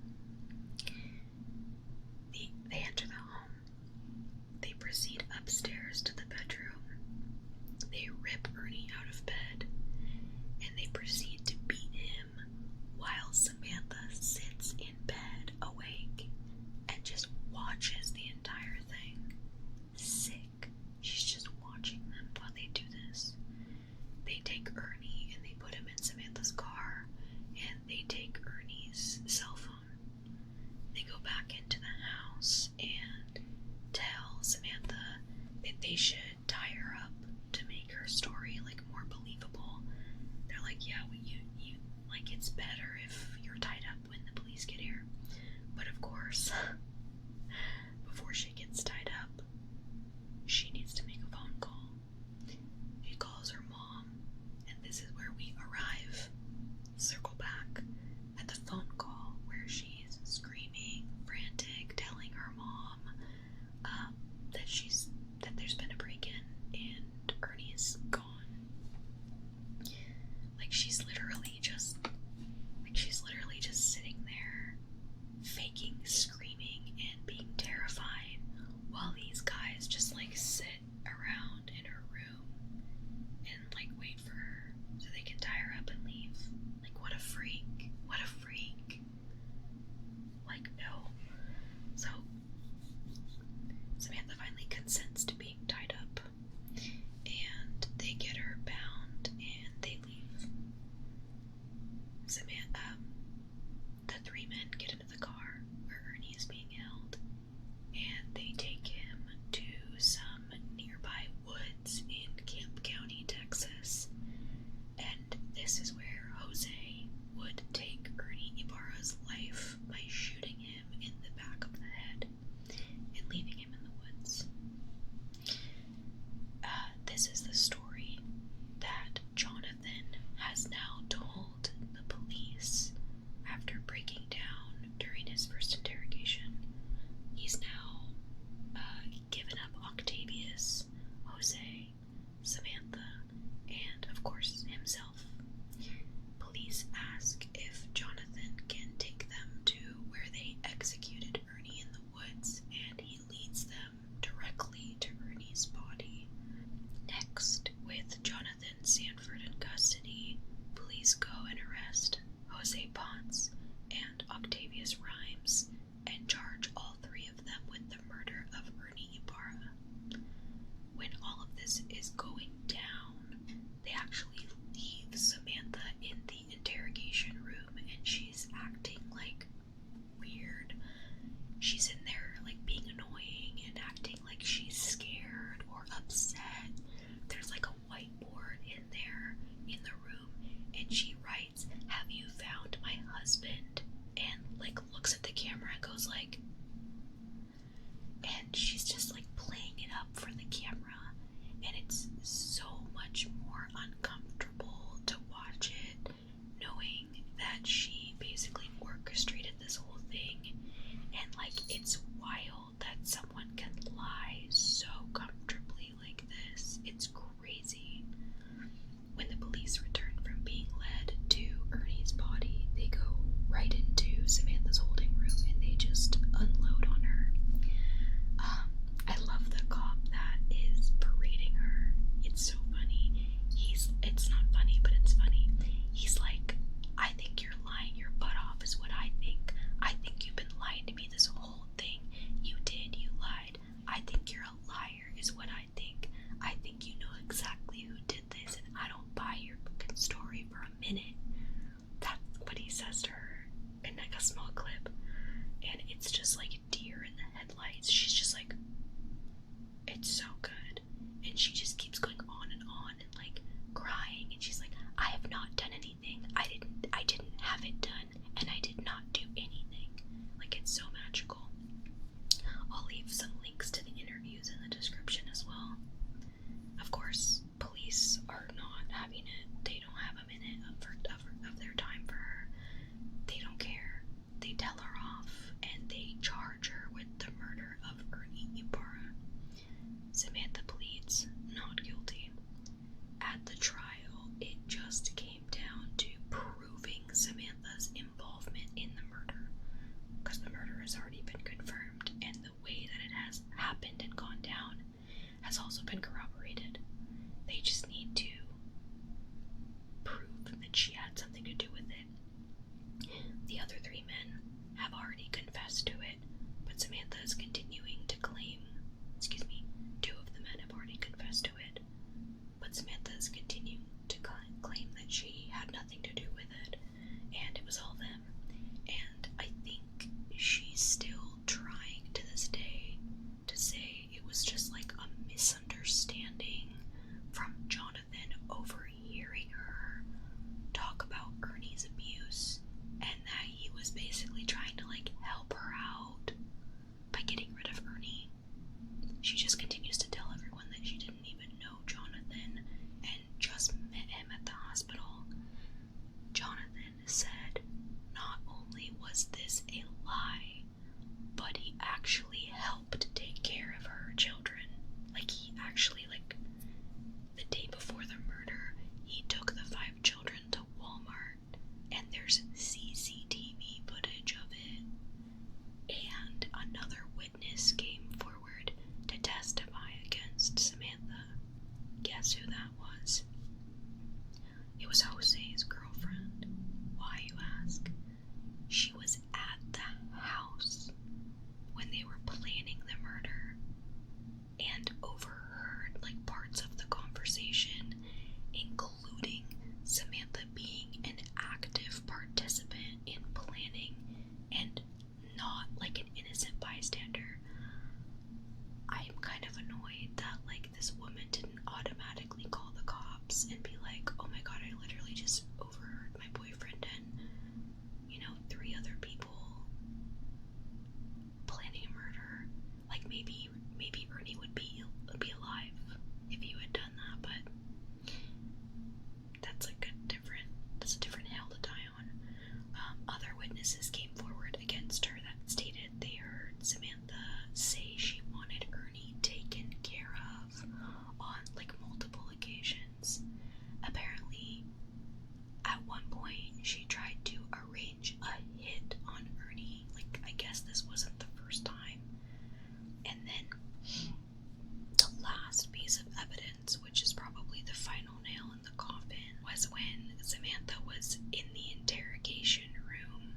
A: They enter the home. They proceed upstairs to the bedroom. They rip Ernie out of bed, and they proceed to beat him while Samantha sits in bed awake and just watches the entire thing. Sick. She's just watching them while they do this. They take Ernie and they put him in Samantha's car, and they take Ernie's cell phone. They go back into the house and tell Samantha that they should tie her up to make her story like more believable. They're like, yeah, you like, it's better if you're tied up when the police get here. But of course, before she gets tied up, she needs to make a phone call. She calls her mom, and this is where we arrive, circle back at the phone call where she's screaming, frantic, telling her mom that there's been a break-in and Ernie is gone. Like she's literally just sitting there faking screaming serious crimes and charge all three of them with the murder of Ernie Ibarra. When all of this is going down, they actually leave Samantha in the interrogation room, and she's acting like weird. She's in there like being annoying and acting like she's scared or upset. There's like a whiteboard in there in the room, and she writes, "Have you found my husband?" and like looks at the camera and goes like, and she's just like playing it up for the camera, and it's so much more uncomfortable to watch it, knowing that she basically orchestrated this whole thing. And like, it's wild that someone can lie so comfortably like this. It's crazy. When the police return from being led to Ernie's body, they go right into Samantha's holding room and they just unload on her. I love the cop that is berating her. It's so funny. It's not funny, but it's funny. He's like, "I think you're lying your butt off is what I think. I think you've been lying to me this whole thing. You did, you lied. I think you're a liar is what I think. I think you know exactly who did this, and I don't buy your fucking story for a minute." That's what he says to her in like a small clip. And it's just like deer in the headlights. She's just like, it's so good. And she just keeps going on and like crying, and she's like, "I have not done anything. I didn't have it done, and I did not do anything." Like, it's so magical. I'll leave some links to the interviews in the description as well. Of course, police are not having it. They don't have a minute of their time for her. They don't care. They tell her off, and they charge her with the murder of Ernie Ibarra. Samantha pleads not guilty. At the trial, it just came down to proving Samantha's involvement in the murder, because the murder has already been confirmed, and the way that it has happened and gone down has also been corroborated. They just need to prove that she had something to do with it. The other three men have already confessed to it, but Samantha is continuing to claim, two of the men have already confessed to it, but Samantha is continuing to claim that she had nothing to do with it, and it was all them. And I think she's still trying to this day to say it was just like a misunderstanding from Jonathan overhearing her talk about Ernie's abuse, and that he was basically trying to like help her out by getting rid of Ernie. She just continues to tell everyone that she didn't even know Jonathan and just met him at the hospital. Jonathan said not only was this a lie, but he actually helped take care of her children. Like, he actually, like, the day before the murder, he took the 5 children to Walmart, and there's CCTV footage of it. And another witness came forward to testify against Samantha. Guess who that was? It was Jose's girlfriend. Why, you ask? She was at the house when they were planning the murder and overheard like parts of the conversation, including Samantha being an active participant in planning and not like an innocent bystander. I am kind of annoyed that like this woman didn't automatically call the cops and be like, "Oh my god, I literally just overheard my boyfriend and 3 other people planning a murder." Like, maybe Ernie would be alive if you had done that, but that's like a different hill to die on. Other witnesses came forward against her that stated they heard Samantha say she wanted Ernie taken care of on like multiple occasions. Apparently, at one point, she tried to arrange a hit on Ernie. Like, I guess this wasn't the first time. And then the last piece of evidence, which is probably the final nail in the coffin, was when Samantha was in the interrogation room.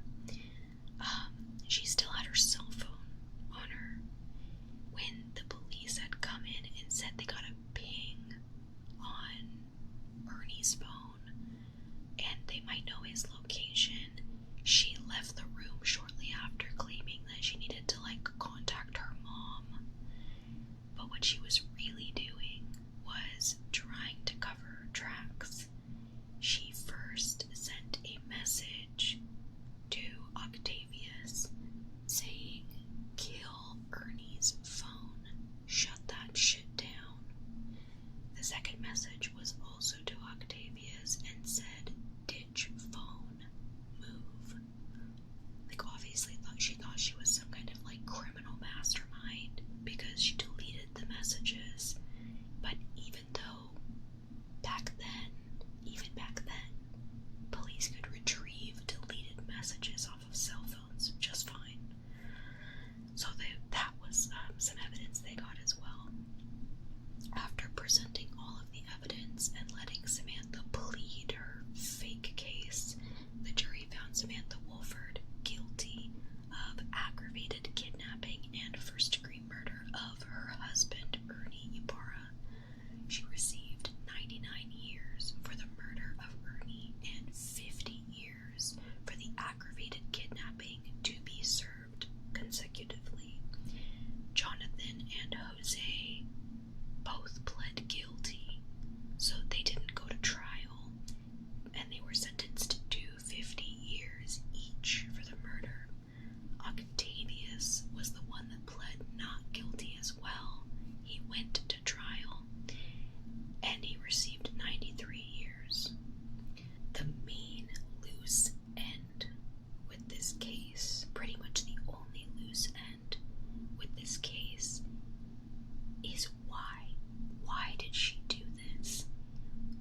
A: case, pretty much the only loose end with this case, is why. Why did she do this?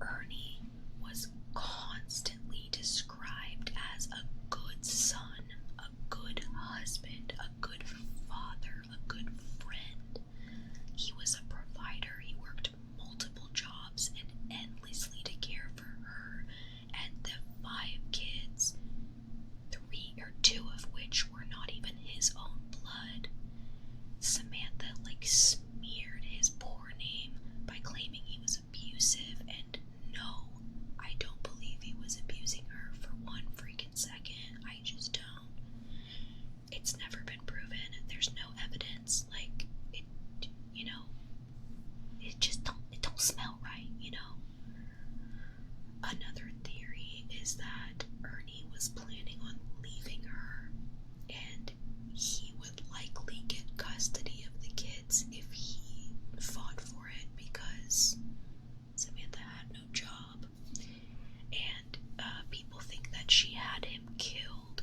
A: Ernie was constantly described as a good son, a good husband, a good father, a good friend. He was a provider. He worked multiple jobs and endlessly to care for her and the 5 kids, 3 or 2 of which were not even his own blood. Samantha smeared his poor name by claiming he was abusive, and no, I don't believe he was abusing her for one freaking second. I just don't. It's never been proven. There's no evidence. It don't smell right, Another theory is that Ernie was planning on leaving her, and he would likely get custody of the kids if he fought for it, because Samantha had no job. And people think that she had him killed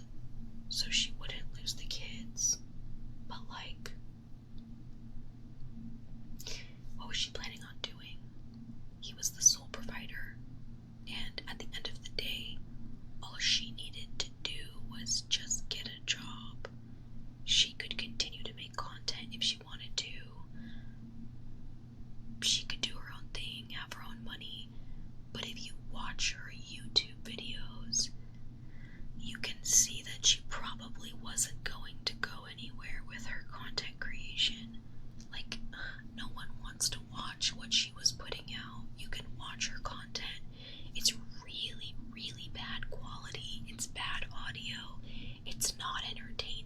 A: so she wouldn't lose the kids. But what was she planning on doing? He was the sole provider, and at the end of the day, all she needed to do was just get a job. She could continue to make content if she wanted to. She could do her own thing, have her own money. But if you watch her YouTube videos, you can see that she probably wasn't going to go anywhere with her content creation. No one wants to watch what she was putting out. You can watch her content. It's really, really bad quality. It's bad audio. It's not entertaining.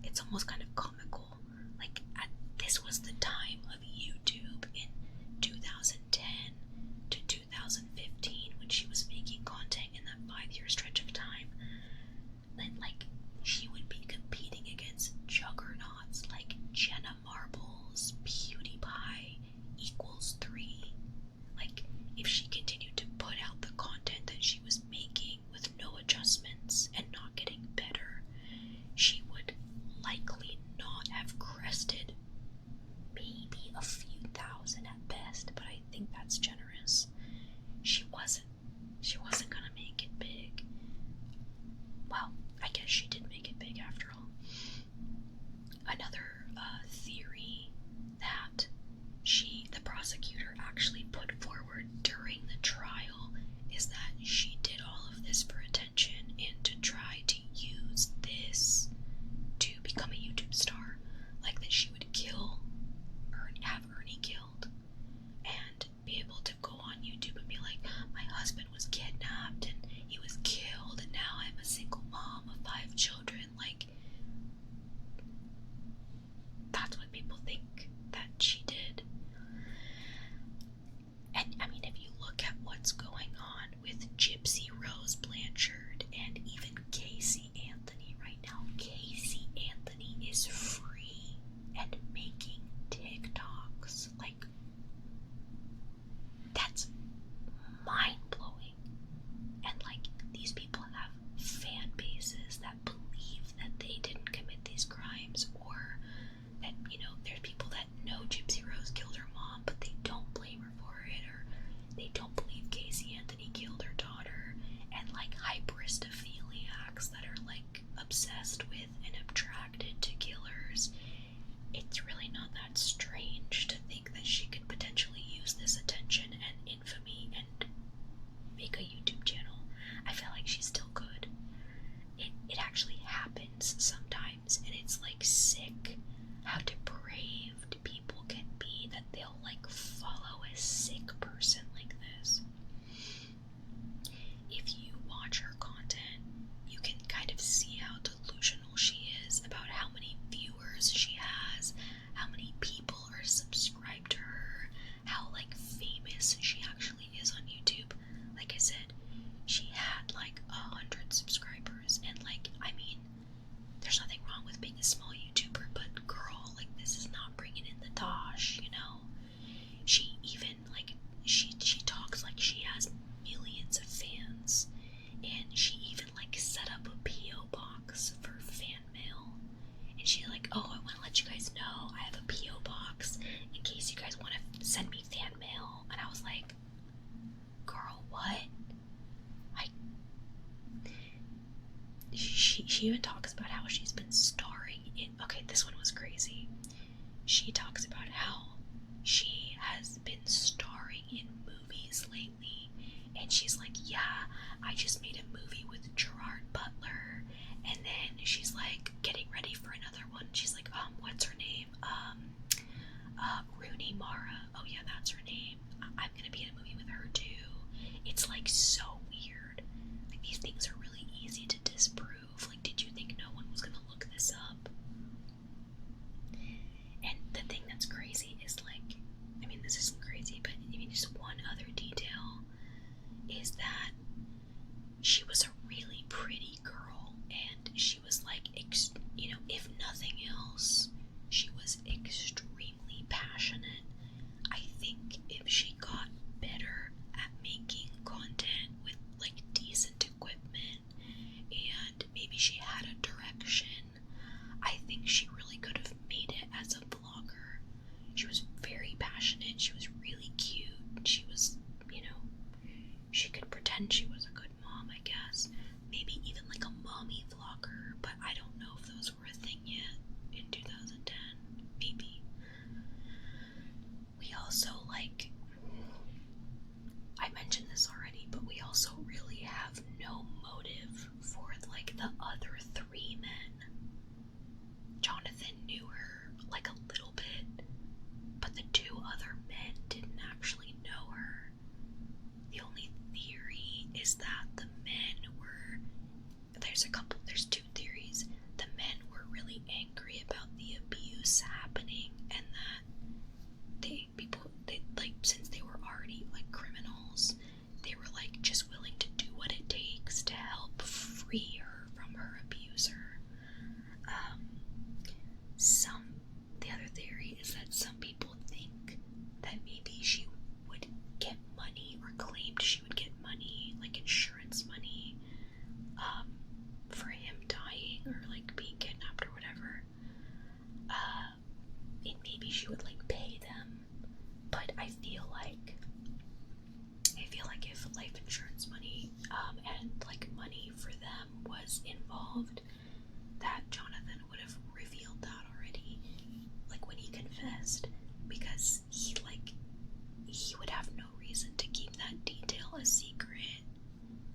A: It's almost kind of comical. This was the time of YouTube in 2010 to 2015 when she was making content in that 5-year stretch of time. And she would be competing against juggernauts like Jenna Marbles, PewDiePie, Equals 3. If she continued to put out the content that she was making with no adjustments and not getting better, she would likely she even talks about how she's been starring in, okay, this one was crazy. She talks about how she has been starring in movies lately, and she's like, yeah, I just made a movie with Gerard Butler, and then she's like getting ready for another one. She's like, what's her name? Rooney Mara. Oh yeah, that's her name. I'm gonna be in a movie with her too. It's like so weird. Like, these things are really easy to disprove. Like, did you think no one was gonna look this up? And the thing that's crazy is, like, I mean, this isn't crazy, but I mean, just one other detail is that she was a really pretty girl, and she was like, you know, if nothing else, she was extremely passionate. I think if she got better at making content with like decent equipment, and maybe she had a direction, I think she really could have made it as a vlogger. She was very passionate, she was really cute, she was, you know, she could pretend she was a good mom, I guess. Maybe even like a mommy vlogger, but I don't know if those were a thing yet in 2010. Maybe. We also, like, I mentioned this already, but we also really have no motive for like the other three men. Jonathan knew her like a little bit, but the two other men didn't actually know her. The only theory is that the men were, there's two theories. The men were really angry about the abuse happening, and that they like, since they were already like criminals, they were like just willing to do what it takes to help free her from her abuser. The other theory is that some people think that maybe she would get money, or claimed she would get money, like insurance money, for him dying or like being kidnapped or whatever. And maybe she would like pay them, but I feel like if life insurance money, and like money for them was involved, that Jonathan would have revealed that already, like when he confessed, because he would have no reason to keep that detail a secret,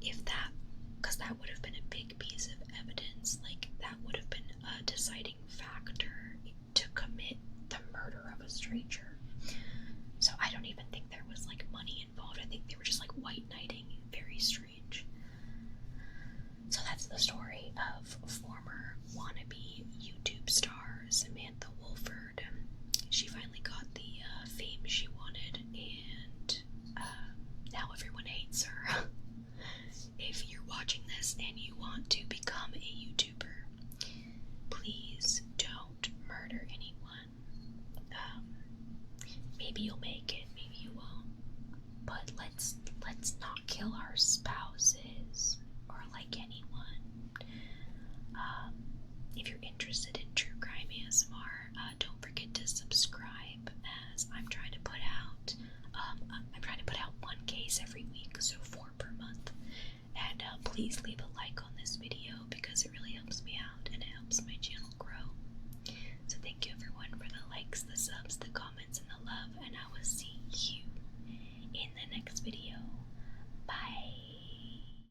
A: because that would have been a big piece of evidence. Like, that would have been a deciding factor to commit the murder of a stranger. So I don't even think there was like money involved. I think they were just like white knighting. Very strange. So that's the story of former wannabe YouTube star Samantha Wohlford. She finally got the fame she wanted, and now everyone hates her. If you're watching this and you want to become a YouTuber, please don't murder anyone. Maybe you'll make it, maybe you won't. But let's not kill our spouses or like anyone. If you're interested in true crime ASMR, don't forget to subscribe, as I'm trying to put out one case every week, so 4 per month. And please leave a